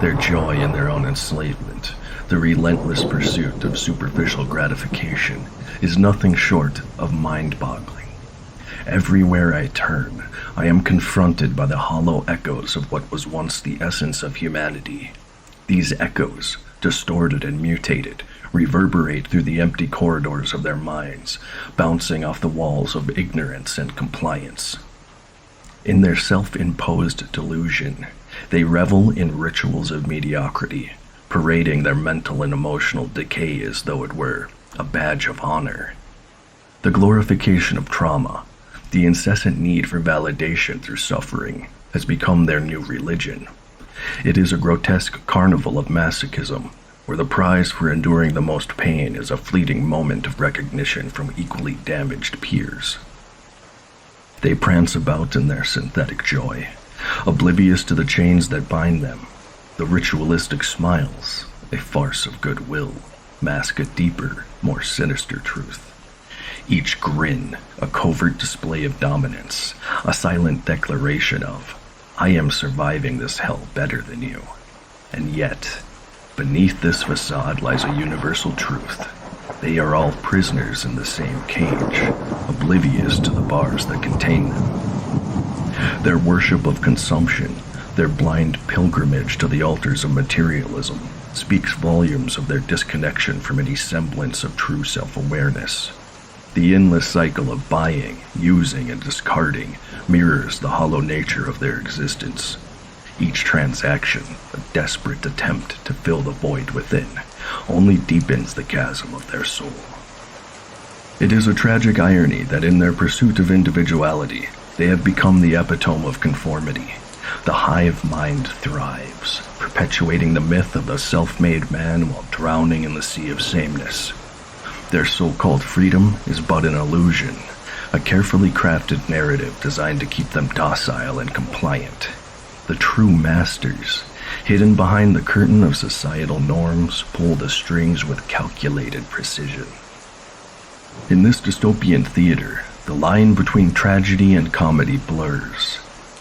their joy in their own enslavement, the relentless pursuit of superficial gratification, is nothing short of mind-boggling. Everywhere I turn, I am confronted by the hollow echoes of what was once the essence of humanity. These echoes, distorted and mutated, reverberate through the empty corridors of their minds, bouncing off the walls of ignorance and compliance. In their self-imposed delusion, they revel in rituals of mediocrity, parading their mental and emotional decay as though it were a badge of honor. The glorification of trauma, the incessant need for validation through suffering, has become their new religion. It is a grotesque carnival of masochism, where the prize for enduring the most pain is a fleeting moment of recognition from equally damaged peers. They prance about in their synthetic joy, oblivious to the chains that bind them. The ritualistic smiles, a farce of goodwill, mask a deeper, more sinister truth. Each grin, a covert display of dominance, a silent declaration of, I am surviving this hell better than you. And yet, beneath this facade lies a universal truth. They are all prisoners in the same cage, oblivious to the bars that contain them. Their worship of consumption, their blind pilgrimage to the altars of materialism, speaks volumes of their disconnection from any semblance of true self-awareness. The endless cycle of buying, using, and discarding mirrors the hollow nature of their existence. Each transaction, a desperate attempt to fill the void within, only deepens the chasm of their soul. It is a tragic irony that in their pursuit of individuality, they have become the epitome of conformity. The hive mind thrives, perpetuating the myth of the self-made man while drowning in the sea of sameness. Their so-called freedom is but an illusion, a carefully crafted narrative designed to keep them docile and compliant. The true masters, hidden behind the curtain of societal norms, pull the strings with calculated precision. In this dystopian theater, the line between tragedy and comedy blurs.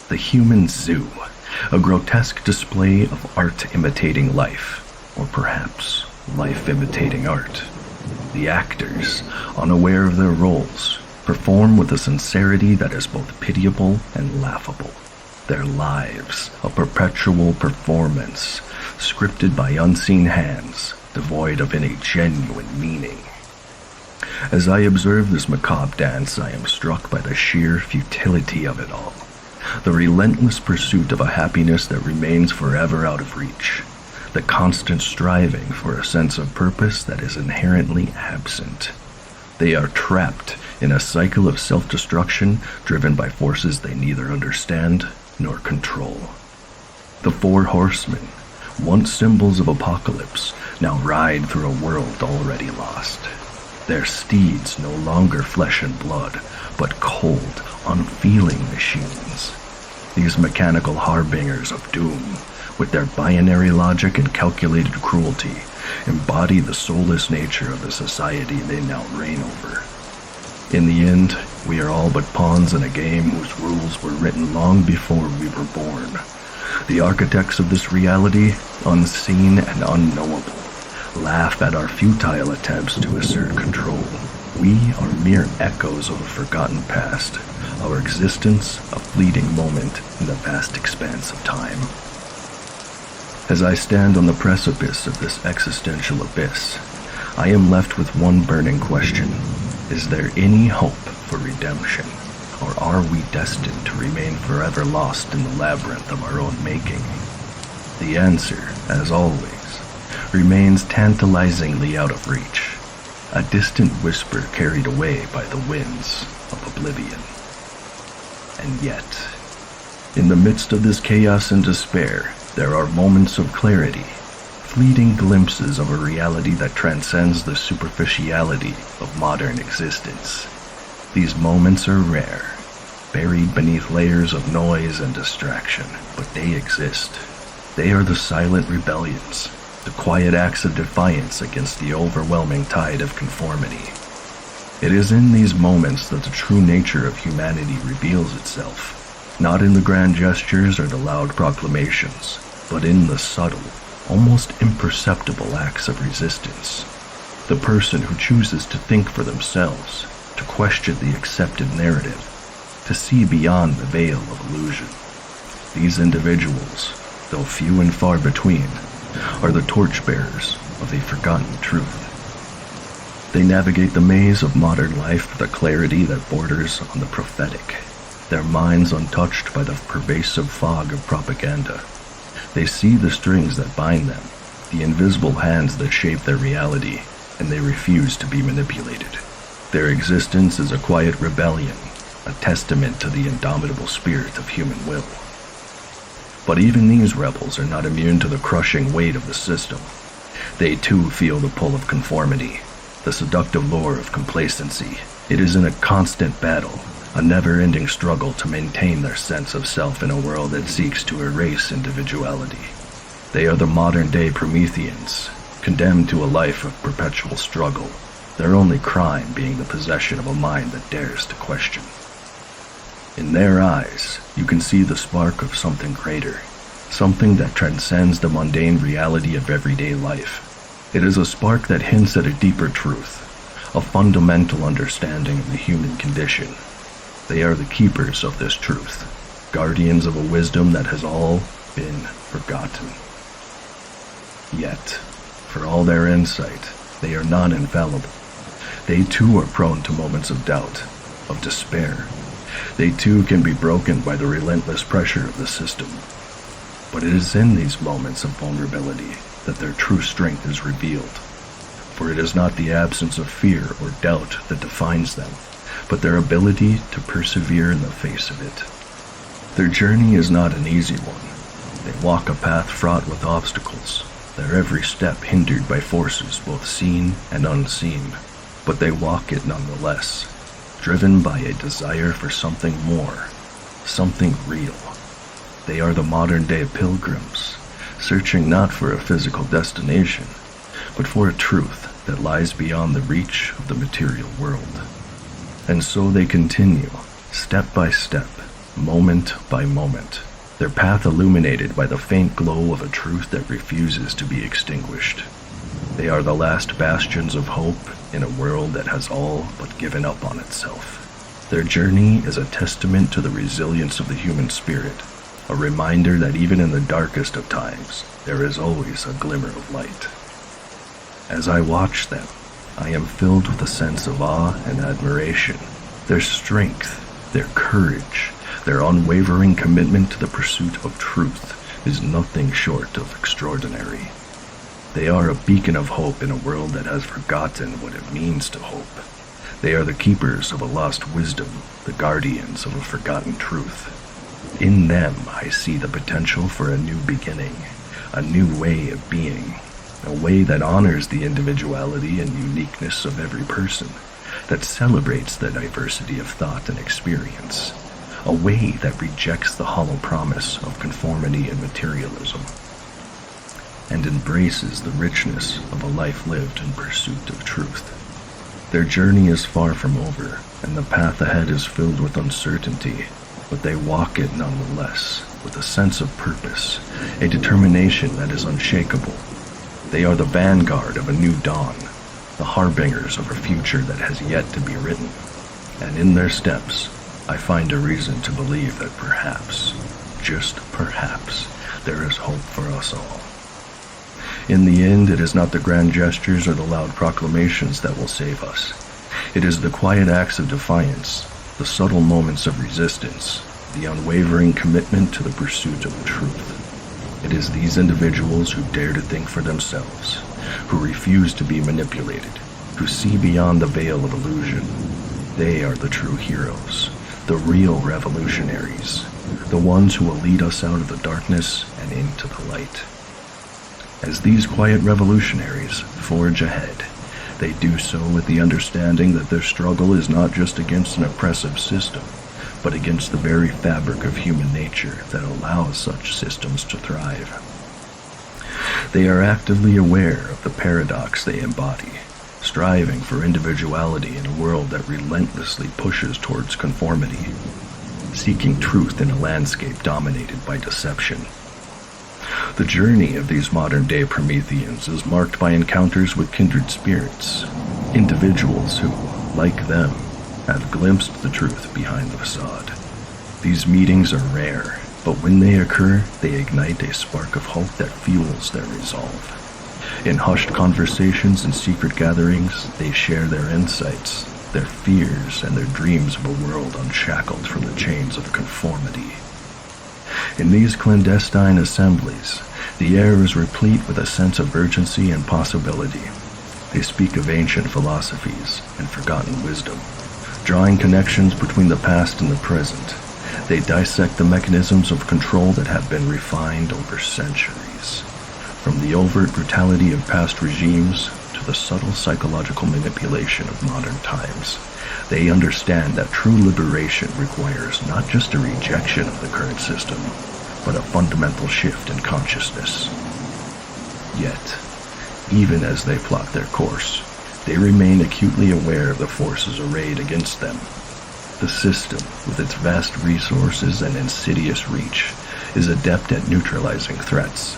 The human zoo, a grotesque display of art imitating life, or perhaps life imitating art. The actors, unaware of their roles, perform with a sincerity that is both pitiable and laughable. Their lives, a perpetual performance, scripted by unseen hands, devoid of any genuine meaning. As I observe this macabre dance, I am struck by the sheer futility of it all. The relentless pursuit of a happiness that remains forever out of reach. The constant striving for a sense of purpose that is inherently absent. They are trapped in a cycle of self-destruction driven by forces they neither understand nor control. The four horsemen, once symbols of apocalypse, now ride through a world already lost. Their steeds no longer flesh and blood, but cold, unfeeling machines. These mechanical harbingers of doom, with their binary logic and calculated cruelty, embody the soulless nature of the society they now reign over. In the end, we are all but pawns in a game whose rules were written long before we were born. The architects of this reality, unseen and unknowable, laugh at our futile attempts to assert control. We are mere echoes of a forgotten past, our existence a fleeting moment in the vast expanse of time. As I stand on the precipice of this existential abyss, I am left with one burning question. Is there any hope for redemption, or are we destined to remain forever lost in the labyrinth of our own making? The answer, as always, remains tantalizingly out of reach, a distant whisper carried away by the winds of oblivion. And yet, in the midst of this chaos and despair, there are moments of clarity, fleeting glimpses of a reality that transcends the superficiality of modern existence. These moments are rare, buried beneath layers of noise and distraction, but they exist. They are the silent rebellions, the quiet acts of defiance against the overwhelming tide of conformity. It is in these moments that the true nature of humanity reveals itself, not in the grand gestures or the loud proclamations, but in the subtle, almost imperceptible acts of resistance. The person who chooses to think for themselves, to question the accepted narrative, to see beyond the veil of illusion. These individuals, though few and far between, are the torchbearers of a forgotten truth. They navigate the maze of modern life with a clarity that borders on the prophetic, their minds untouched by the pervasive fog of propaganda. They see the strings that bind them, the invisible hands that shape their reality, and they refuse to be manipulated. Their existence is a quiet rebellion, a testament to the indomitable spirit of human will. But even these rebels are not immune to the crushing weight of the system. They too feel the pull of conformity, the seductive lure of complacency. It is in a constant battle, a never-ending struggle to maintain their sense of self in a world that seeks to erase individuality. They are the modern-day Prometheans, condemned to a life of perpetual struggle, their only crime being the possession of a mind that dares to question. In their eyes, you can see the spark of something greater, something that transcends the mundane reality of everyday life. It is a spark that hints at a deeper truth, a fundamental understanding of the human condition. They are the keepers of this truth, guardians of a wisdom that has all been forgotten. Yet, for all their insight, they are not infallible. They too are prone to moments of doubt, of despair. They too can be broken by the relentless pressure of the system. But it is in these moments of vulnerability that their true strength is revealed. For it is not the absence of fear or doubt that defines them, but their ability to persevere in the face of it. Their journey is not an easy one. They walk a path fraught with obstacles, their every step hindered by forces both seen and unseen, but they walk it nonetheless, driven by a desire for something more, something real. They are the modern-day pilgrims, searching not for a physical destination, but for a truth that lies beyond the reach of the material world. And so they continue, step by step, moment by moment, their path illuminated by the faint glow of a truth that refuses to be extinguished. They are the last bastions of hope in a world that has all but given up on itself. Their journey is a testament to the resilience of the human spirit, a reminder that even in the darkest of times, there is always a glimmer of light. As I watch them, I am filled with a sense of awe and admiration. Their strength, their courage, their unwavering commitment to the pursuit of truth is nothing short of extraordinary. They are a beacon of hope in a world that has forgotten what it means to hope. They are the keepers of a lost wisdom, the guardians of a forgotten truth. In them, I see the potential for a new beginning, a new way of being, a way that honors the individuality and uniqueness of every person, that celebrates the diversity of thought and experience, a way that rejects the hollow promise of conformity and materialism, and embraces the richness of a life lived in pursuit of truth. Their journey is far from over, and the path ahead is filled with uncertainty, but they walk it nonetheless, with a sense of purpose, a determination that is unshakable. They are the vanguard of a new dawn, the harbingers of a future that has yet to be written, and in their steps, I find a reason to believe that perhaps, just perhaps, there is hope for us all. In the end, it is not the grand gestures or the loud proclamations that will save us. It is the quiet acts of defiance, the subtle moments of resistance, the unwavering commitment to the pursuit of truth. It is these individuals who dare to think for themselves, who refuse to be manipulated, who see beyond the veil of illusion. They are the true heroes, the real revolutionaries, the ones who will lead us out of the darkness and into the light. As these quiet revolutionaries forge ahead, they do so with the understanding that their struggle is not just against an oppressive system, but against the very fabric of human nature that allows such systems to thrive. They are actively aware of the paradox they embody, striving for individuality in a world that relentlessly pushes towards conformity, seeking truth in a landscape dominated by deception. The journey of these modern-day Prometheans is marked by encounters with kindred spirits, individuals who, like them, have glimpsed the truth behind the facade. These meetings are rare, but when they occur, they ignite a spark of hope that fuels their resolve. In hushed conversations and secret gatherings, they share their insights, their fears, and their dreams of a world unshackled from the chains of conformity. In these clandestine assemblies, the air is replete with a sense of urgency and possibility. They speak of ancient philosophies and forgotten wisdom, drawing connections between the past and the present. They dissect the mechanisms of control that have been refined over centuries. From the overt brutality of past regimes to the subtle psychological manipulation of modern times, they understand that true liberation requires not just a rejection of the current system, but a fundamental shift in consciousness. Yet, even as they plot their course, they remain acutely aware of the forces arrayed against them. The system, with its vast resources and insidious reach, is adept at neutralizing threats.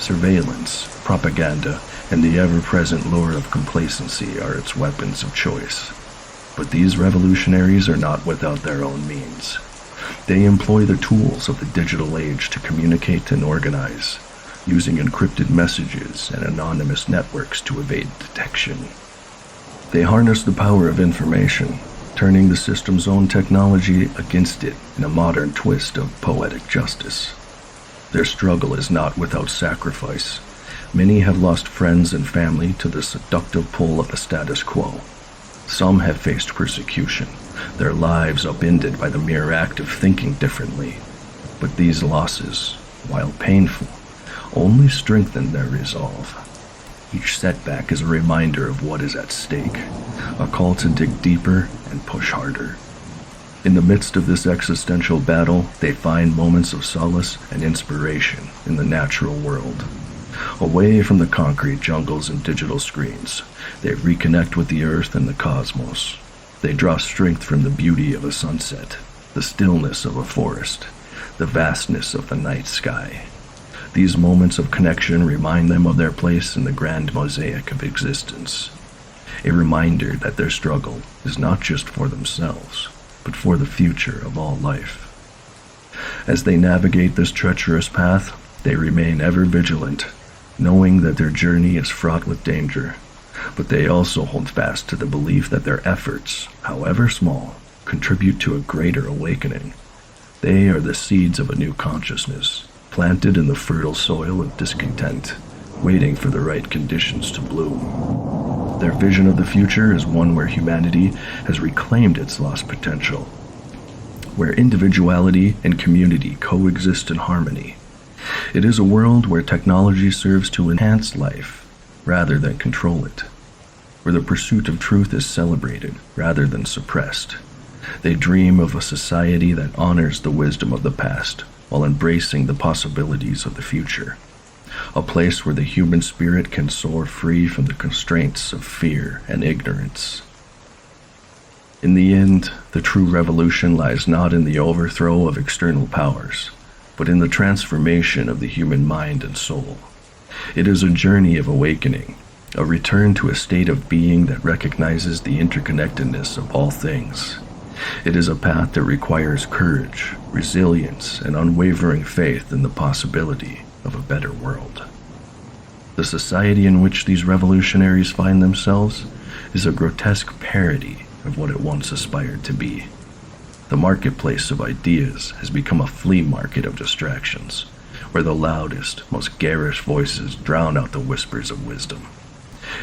Surveillance, propaganda, and the ever-present lure of complacency are its weapons of choice. But these revolutionaries are not without their own means. They employ the tools of the digital age to communicate and organize, using encrypted messages and anonymous networks to evade detection. They harness the power of information, turning the system's own technology against it in a modern twist of poetic justice. Their struggle is not without sacrifice. Many have lost friends and family to the seductive pull of the status quo. Some have faced persecution, their lives upended by the mere act of thinking differently. But these losses, while painful, only strengthen their resolve. Each setback is a reminder of what is at stake, a call to dig deeper and push harder. In the midst of this existential battle, they find moments of solace and inspiration in the natural world. Away from the concrete jungles and digital screens, they reconnect with the earth and the cosmos. They draw strength from the beauty of a sunset, the stillness of a forest, the vastness of the night sky. These moments of connection remind them of their place in the grand mosaic of existence, a reminder that their struggle is not just for themselves, but for the future of all life. As they navigate this treacherous path, they remain ever vigilant, knowing that their journey is fraught with danger, but they also hold fast to the belief that their efforts, however small, contribute to a greater awakening. They are the seeds of a new consciousness, planted in the fertile soil of discontent, waiting for the right conditions to bloom. Their vision of the future is one where humanity has reclaimed its lost potential, where individuality and community coexist in harmony. It is a world where technology serves to enhance life rather than control it, where the pursuit of truth is celebrated rather than suppressed. They dream of a society that honors the wisdom of the past while embracing the possibilities of the future, a place where the human spirit can soar free from the constraints of fear and ignorance. In the end, the true revolution lies not in the overthrow of external powers, but in the transformation of the human mind and soul. It is a journey of awakening, a return to a state of being that recognizes the interconnectedness of all things. It is a path that requires courage, resilience, and unwavering faith in the possibility of a better world. The society in which these revolutionaries find themselves is a grotesque parody of what it once aspired to be. The marketplace of ideas has become a flea market of distractions, where the loudest, most garish voices drown out the whispers of wisdom.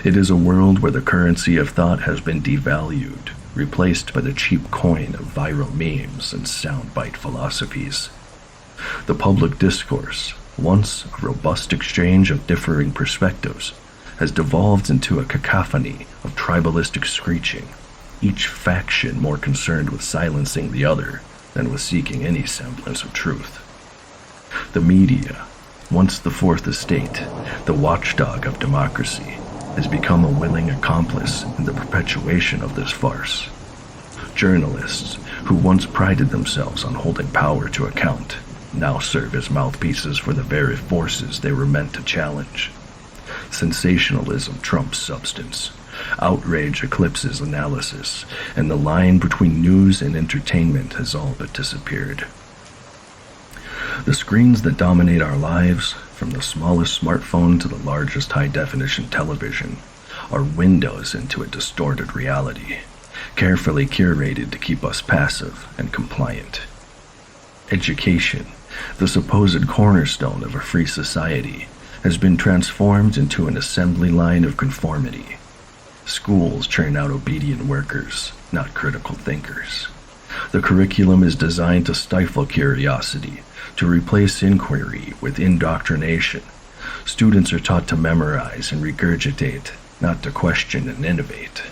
It is a world where the currency of thought has been devalued, replaced by the cheap coin of viral memes and soundbite philosophies. The public discourse, once a robust exchange of differing perspectives, has devolved into a cacophony of tribalistic screeching, each faction more concerned with silencing the other than with seeking any semblance of truth. The media, once the fourth estate, the watchdog of democracy, has become a willing accomplice in the perpetuation of this farce. Journalists, who once prided themselves on holding power to account, now serve as mouthpieces for the very forces they were meant to challenge. Sensationalism trumps substance. Outrage eclipses analysis, and the line between news and entertainment has all but disappeared. The screens that dominate our lives, from the smallest smartphone to the largest high-definition television, are windows into a distorted reality, carefully curated to keep us passive and compliant. Education, the supposed cornerstone of a free society, has been transformed into an assembly line of conformity. Schools churn out obedient workers, not critical thinkers. The curriculum is designed to stifle curiosity, to replace inquiry with indoctrination. Students are taught to memorize and regurgitate, not to question and innovate.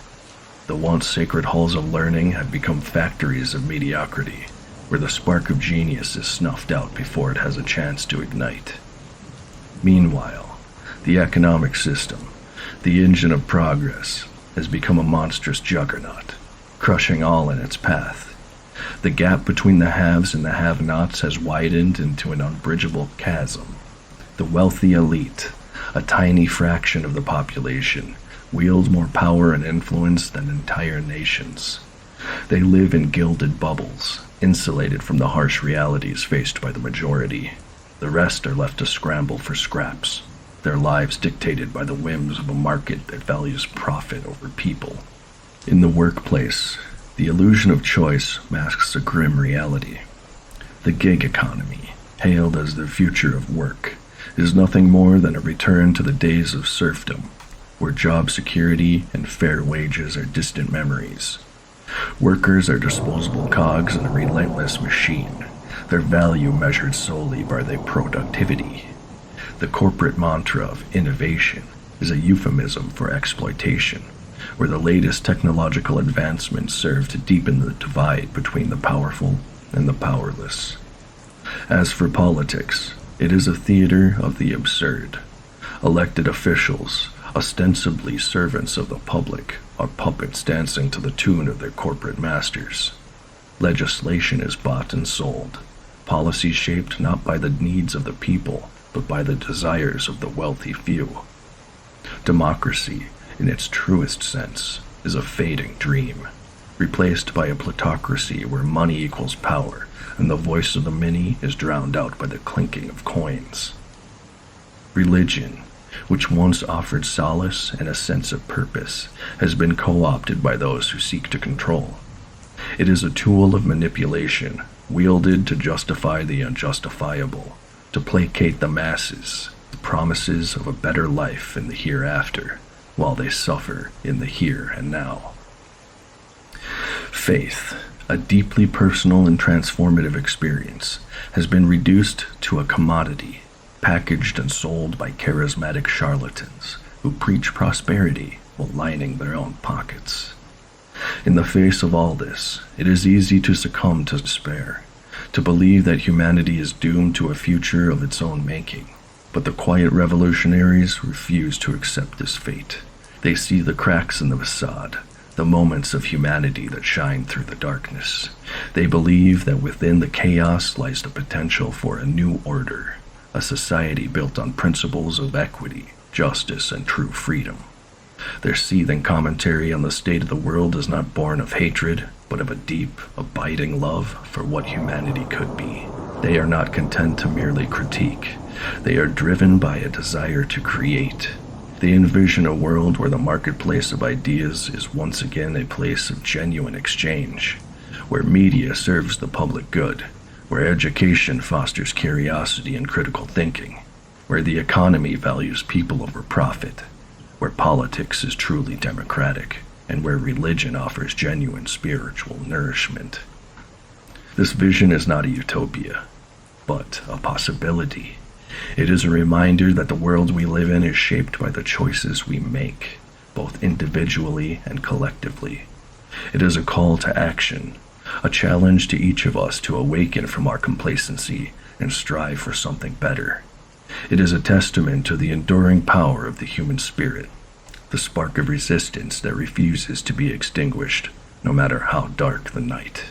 The once sacred halls of learning have become factories of mediocrity, where the spark of genius is snuffed out before it has a chance to ignite. Meanwhile, the economic system, the engine of progress, has become a monstrous juggernaut, crushing all in its path. The gap between the haves and the have-nots has widened into an unbridgeable chasm. The wealthy elite, a tiny fraction of the population, wield more power and influence than entire nations. They live in gilded bubbles, insulated from the harsh realities faced by the majority. The rest are left to scramble for scraps, their lives dictated by the whims of a market that values profit over people. In the workplace, the illusion of choice masks a grim reality. The gig economy, hailed as the future of work, is nothing more than a return to the days of serfdom, where job security and fair wages are distant memories. Workers are disposable cogs in a relentless machine, their value measured solely by their productivity. The corporate mantra of innovation is a euphemism for exploitation, where the latest technological advancements serve to deepen the divide between the powerful and the powerless. As for politics, it is a theater of the absurd. Elected officials, ostensibly servants of the public, are puppets dancing to the tune of their corporate masters. Legislation is bought and sold, policies shaped not by the needs of the people, but by the desires of the wealthy few. Democracy, in its truest sense, is a fading dream, replaced by a plutocracy where money equals power, and the voice of the many is drowned out by the clinking of coins. Religion, which once offered solace and a sense of purpose, has been co-opted by those who seek to control. It is a tool of manipulation, wielded to justify the unjustifiable, to placate the masses, the promises of a better life in the hereafter, while they suffer in the here and now. Faith, a deeply personal and transformative experience, has been reduced to a commodity, packaged and sold by charismatic charlatans who preach prosperity while lining their own pockets. In the face of all this, it is easy to succumb to despair, to believe that humanity is doomed to a future of its own making. But the quiet revolutionaries refuse to accept this fate. They see the cracks in the facade, the moments of humanity that shine through the darkness. They believe that within the chaos lies the potential for a new order, a society built on principles of equity, justice, and true freedom. Their seething commentary on the state of the world is not born of hatred, but of a deep, abiding love for what humanity could be. They are not content to merely critique. They are driven by a desire to create. They envision a world where the marketplace of ideas is once again a place of genuine exchange, where media serves the public good, where education fosters curiosity and critical thinking, where the economy values people over profit, where politics is truly democratic, and where religion offers genuine spiritual nourishment. This vision is not a utopia, but a possibility. It is a reminder that the world we live in is shaped by the choices we make, both individually and collectively. It is a call to action, a challenge to each of us to awaken from our complacency and strive for something better. It is a testament to the enduring power of the human spirit, the spark of resistance that refuses to be extinguished, no matter how dark the night.